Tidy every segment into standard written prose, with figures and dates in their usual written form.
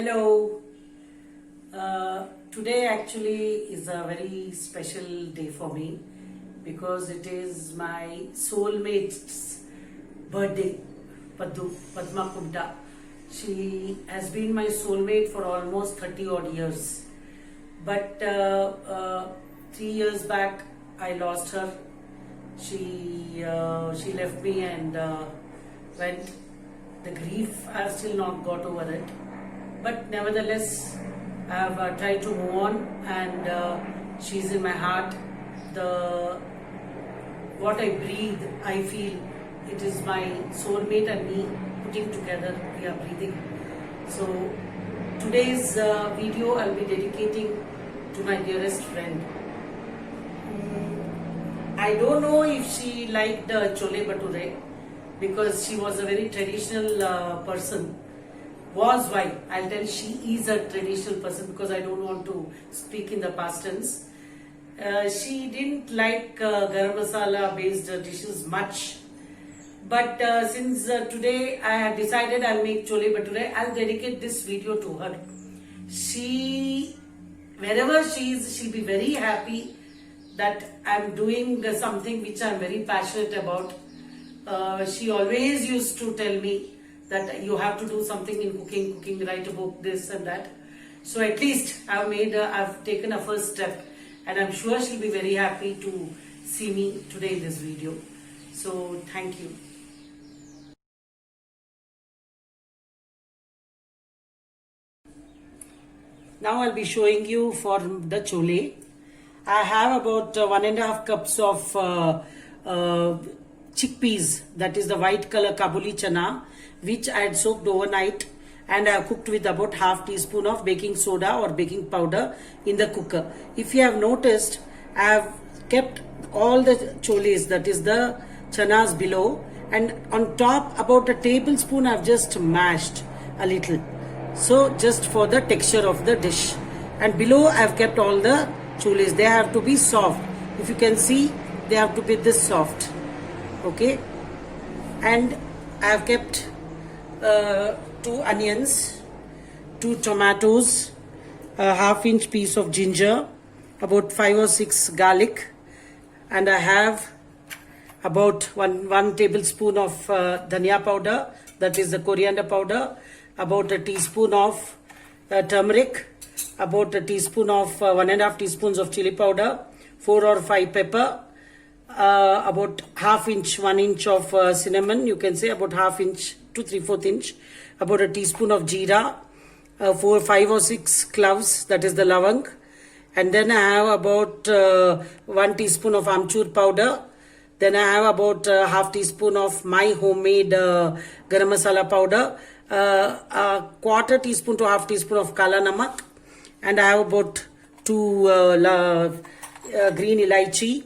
Hello. Today actually is a very special day for me because it is my soulmate's birthday, Padma Kumta. She has been my soulmate for almost 30 odd years. But 3 years back I lost her. She left me and went. The grief, I have still not got over it. But nevertheless, I have tried to move on, and she's in my heart. What I breathe, I feel it is my soulmate and me putting together. We are breathing. So today's video I'll be dedicating to my dearest friend. I don't know if she liked chole bhature because she was a very traditional person. Was why I'll tell she is a traditional person because I don't want to speak in the past tense. She didn't like garam masala based dishes much, but since today I had decided I'll make chole bhature, I'll dedicate this video to her. Wherever she is, she'll be very happy that I'm doing something which I'm very passionate about. She always used to tell me that you have to do something in cooking, write a book, this and that. So at least I've taken a first step, and I'm sure she'll be very happy to see me today in this video. So thank you. Now I'll be showing you for the chole. I have about 1.5 cups of chickpeas, that is the white color Kabuli chana, which I had soaked overnight, and I have cooked with about half teaspoon of baking soda or baking powder in the cooker. If you have noticed, I have kept all the choles, that is the chanas, below, and on top about a tablespoon I have just mashed a little, so just for the texture of the dish. And below I have kept all the choles. They have to be soft. If you can see, they have to be this soft. Okay, and I have kept 2 onions, 2 tomatoes, a half-inch piece of ginger, about 5 or 6 garlic, and I have about one tablespoon of dhania powder, that is the coriander powder, about a teaspoon of turmeric, about a teaspoon of 1.5 teaspoons of chili powder, 4 or 5 pepper, about 1 inch of cinnamon, you can say about 1/2 inch to 3/4 inch, about a teaspoon of jeera, 5 or 6 cloves, that is the lavang, and then I have about 1 teaspoon of amchur powder. Then I have about 1/2 teaspoon of my homemade garam masala powder, a 1/4 teaspoon to 1/2 teaspoon of kala namak, and I have about 2 green elaichi.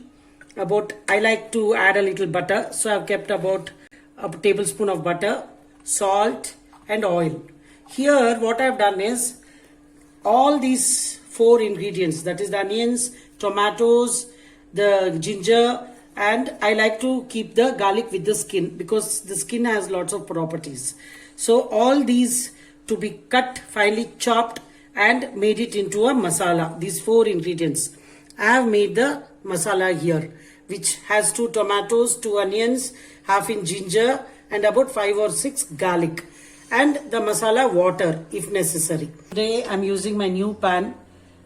I like to add a little butter, so I've kept about a tablespoon of butter, salt and oil. Here what I've done is all these 4 ingredients, that is the onions, tomatoes, the ginger, and I like to keep the garlic with the skin because the skin has lots of properties. So all these to be cut, finely chopped, and made it into a masala. These 4 ingredients. I have made the masala here, which has 2 tomatoes, 2 onions, 1/2 inch ginger, and about 5 or 6 garlic, and the masala water if necessary. Today I'm using my new pan,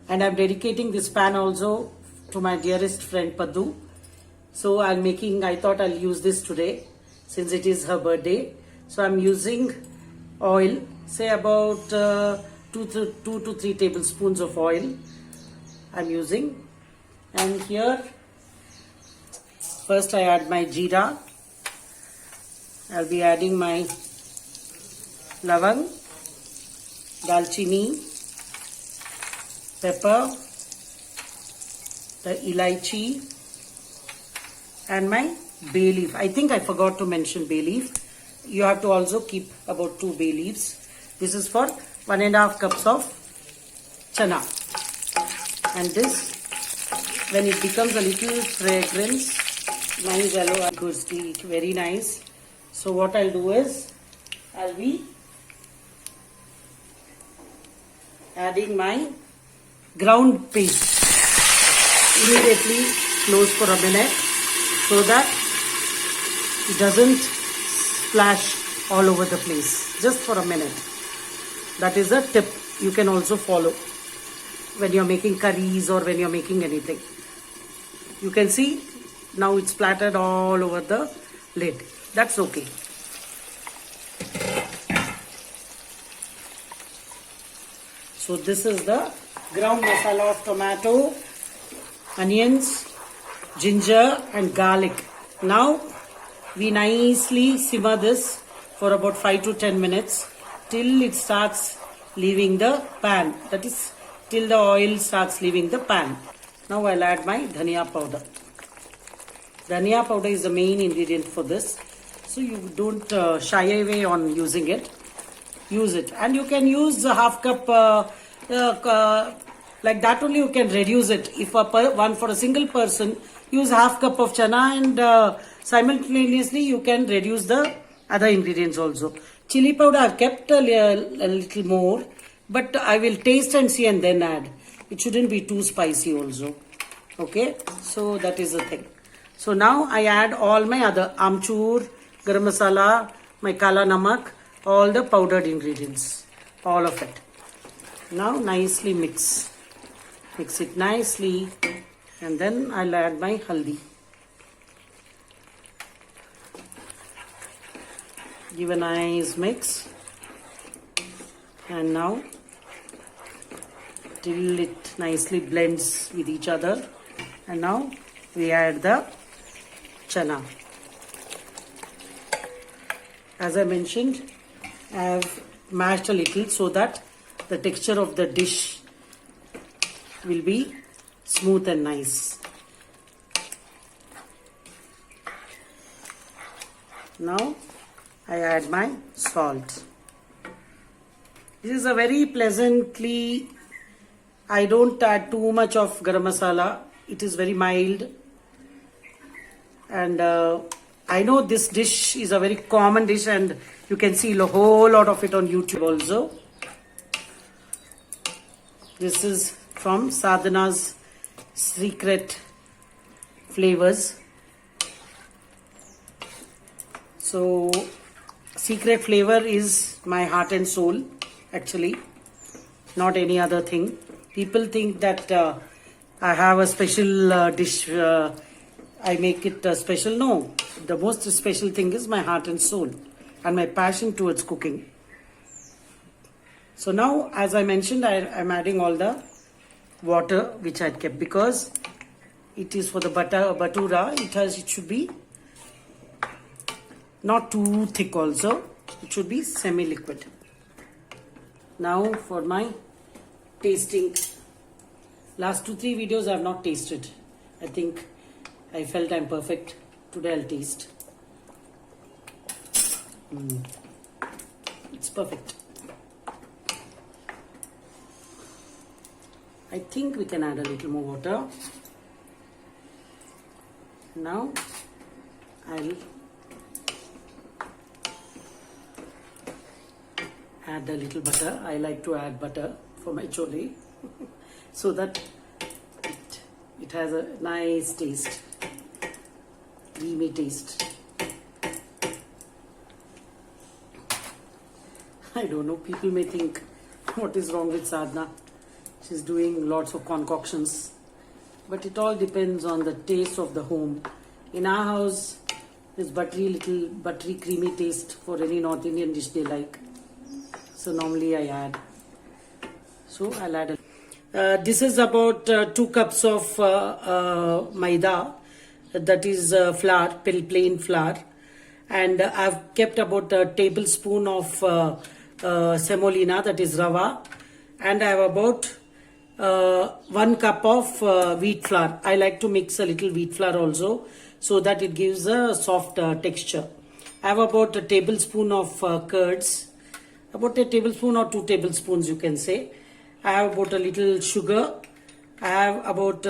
and I'm dedicating this pan also to my dearest friend Paddu. So I thought I'll use this today since it is her birthday. So I'm using oil, say about 2 to 3 tablespoons of oil I'm using. And here first I add my jeera. I'll be adding my lavang, dalchini, pepper, the elaichi, and my bay leaf. I think I forgot to mention bay leaf. You have to also keep about 2 bay leaves. This is for 1.5 cups of chana. And this, when it becomes a little fragrance, nice yellow and crispy, very nice. So what I'll do is I'll be adding my ground paste. Immediately close for a minute so that it doesn't splash all over the place. Just for a minute. That is a tip you can also follow when you're making curries or when you're making anything. You can see now it's splattered all over the lid. That's okay. So this is the ground masala of tomato, onions, ginger and garlic. Now we nicely simmer this for about 5 to 10 minutes till it starts leaving the pan. That is till the oil starts leaving the pan. Now I'll add my dhania powder. Dhania powder is the main ingredient for this. So you don't shy away on using it. Use it. And you can use a half cup like that only you can reduce it. If one for a single person, use half cup of chana and simultaneously you can reduce the other ingredients also. Chili powder I've kept a little more, but I will taste and see and then add. It shouldn't be too spicy also. Okay, so that is the thing. So now I add all my other amchur, garam masala, my kala namak, all the powdered ingredients, all of it. Now nicely mix it nicely, and then I'll add my haldi. Give a nice mix, and now till it nicely blends with each other, and now we add the chana. As I mentioned, I have mashed a little so that the texture of the dish will be smooth and nice. Now I add my salt. This is a very pleasantly, I don't add too much of garam masala. It is very mild. And I know this dish is a very common dish and you can see a whole lot of it on YouTube also. This is from Sadhana's Secret Flavors. So secret flavor is my heart and soul, actually, not any other thing. People think that I have a special dish, I make it special. No, the most special thing is my heart and soul and my passion towards cooking. So now, as I mentioned, I am adding all the water which I had kept because it is for the batura. It should be not too thick also. It should be semi-liquid. Now for my tasting. Last 2-3 videos I have not tasted. I think I felt I'm perfect. Today I'll taste. It's perfect. I think we can add a little more water. Now I'll add a little butter. I like to add butter for my chole so that it has a nice taste, creamy taste. I don't know, people may think what is wrong with Sadhana. She's doing lots of concoctions, but it all depends on the taste of the home. In our house, there's little buttery creamy taste for any North Indian dish they like. So normally I add. So I'll add this is about 2 cups of maida, that is flour, plain flour, and I've kept about a tablespoon of semolina, that is rava, and I have about 1 cup of wheat flour. I like to mix a little wheat flour also so that it gives a soft texture. I have about a tablespoon of curds, about a tablespoon or 2 tablespoons you can say. I have about a little sugar. I have about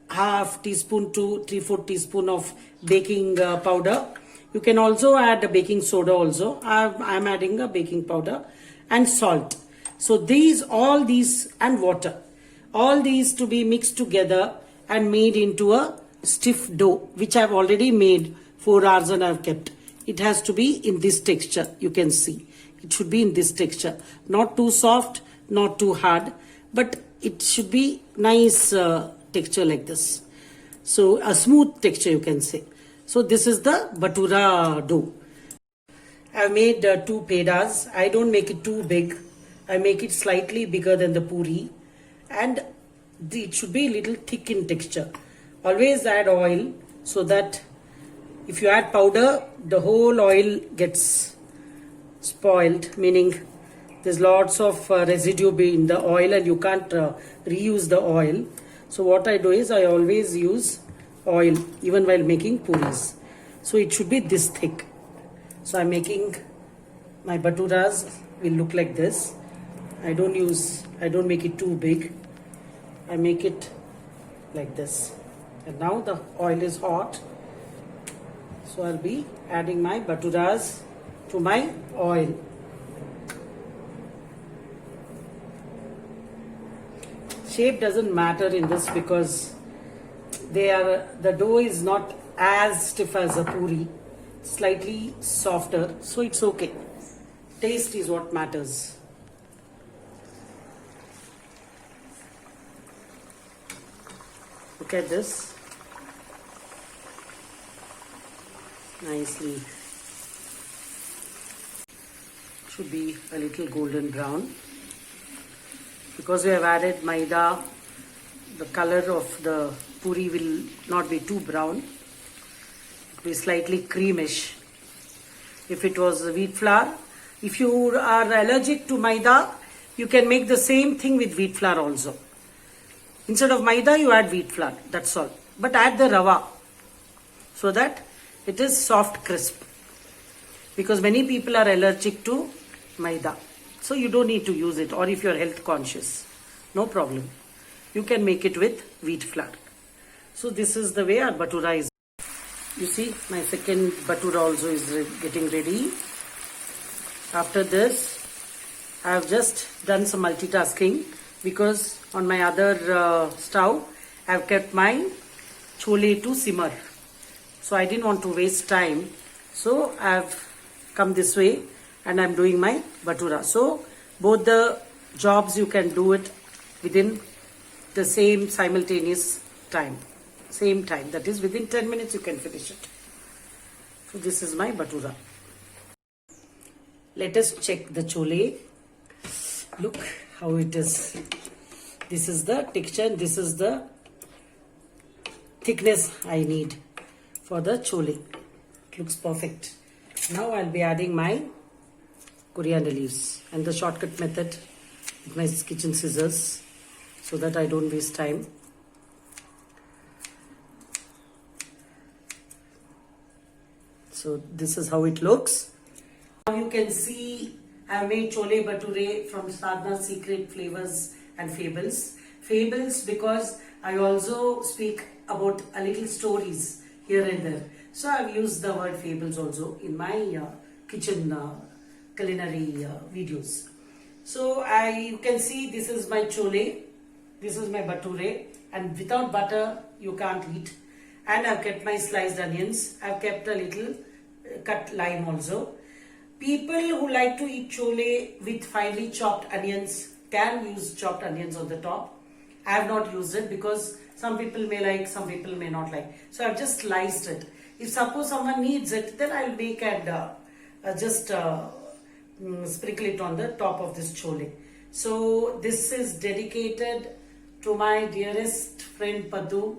half teaspoon to 3/4 teaspoon of baking powder. You can also add a baking soda also. I am adding a baking powder and salt. So all these and water, all these to be mixed together and made into a stiff dough, which I've already made 4 hours and I've kept. It has to be in this texture. You can see it should be in this texture, not too soft, not too hard, but it should be nice texture like this. So a smooth texture, you can say. So this is the bhatura dough. I've made 2 pedas. I don't make it too big. I make it slightly bigger than the puri, and it should be a little thick in texture. Always add oil, so that if you add powder, the whole oil gets spoiled, meaning there's lots of residue in the oil and you can't reuse the oil. So what I do is I always use oil even while making puris. So it should be this thick. So I'm making my bhaturas will look like this. I don't make it too big. I make it like this. And now the oil is hot. So I'll be adding my bhaturas to my oil. Shape doesn't matter in this because the dough is not as stiff as a puri, slightly softer, so it's okay. Taste is what matters. Look at this. Nicely. Should be a little golden brown. Because we have added maida, the color of the puri will not be too brown. It will be slightly creamish. If it was wheat flour, if you are allergic to maida, you can make the same thing with wheat flour also. Instead of maida, you add wheat flour, that's all. But add the rava so that it is soft, crisp. Because many people are allergic to maida. So you don't need to use it, or if you are health conscious, no problem. You can make it with wheat flour. So this is the way our bhatura is. You see, my second bhatura also is getting ready. After this, I have just done some multitasking because on my other stove, I have kept my chole to simmer. So I didn't want to waste time. So I have come this way and I'm doing my bhatura. So both the jobs you can do it within the same simultaneous time. Same time. That is within 10 minutes you can finish it. So this is my bhatura. Let us check the chole. Look how it is. This is the texture and this is the thickness I need for the chole. It looks perfect. Now I'll be adding my coriander leaves and the shortcut method with my kitchen scissors so that I don't waste time. So this is how it looks. Now you can see I made chole bhature from Sadhana's Secret Flavors and Fables. Fables because I also speak about a little stories here and there. So I've used the word fables also in my kitchen culinary videos. So you can see this is my chole, this is my bhature, and without butter you can't eat. And I've kept my sliced onions. I've kept a little cut lime also. People who like to eat chole with finely chopped onions can use chopped onions on the top. I have not used it because some people may like, some people may not like. So I've just sliced it. If suppose someone needs it, then I'll make and just sprinkle it on the top of this chole. So this is dedicated to my dearest friend Paddu,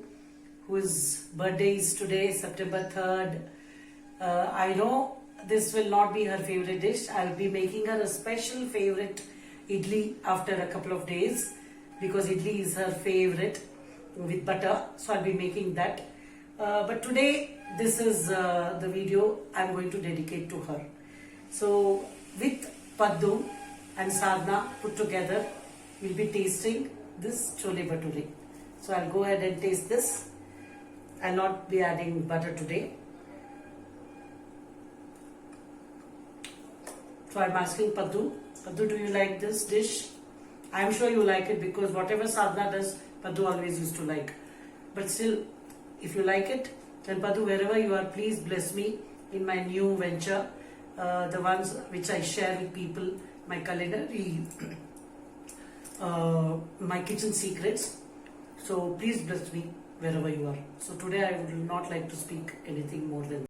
whose birthday is today, September 3rd. I know this will not be her favorite dish. I'll be making her a special favorite idli after a couple of days because idli is her favorite with butter. So I'll be making that. But today, this is the video I'm going to dedicate to her. So with Paddu and Sadhana put together, we'll be tasting this chole bhature. So I'll go ahead and taste this. I'll not be adding butter today. So I'm asking Paddu Paddu, do you like this dish? I'm sure you like it because whatever Sadhana does, Paddu always used to like. But still, if you like it, then Paddu, wherever you are, please bless me in my new venture, the ones which I share with people, my culinary, my kitchen secrets. So please bless me wherever you are. So today I would not like to speak anything more than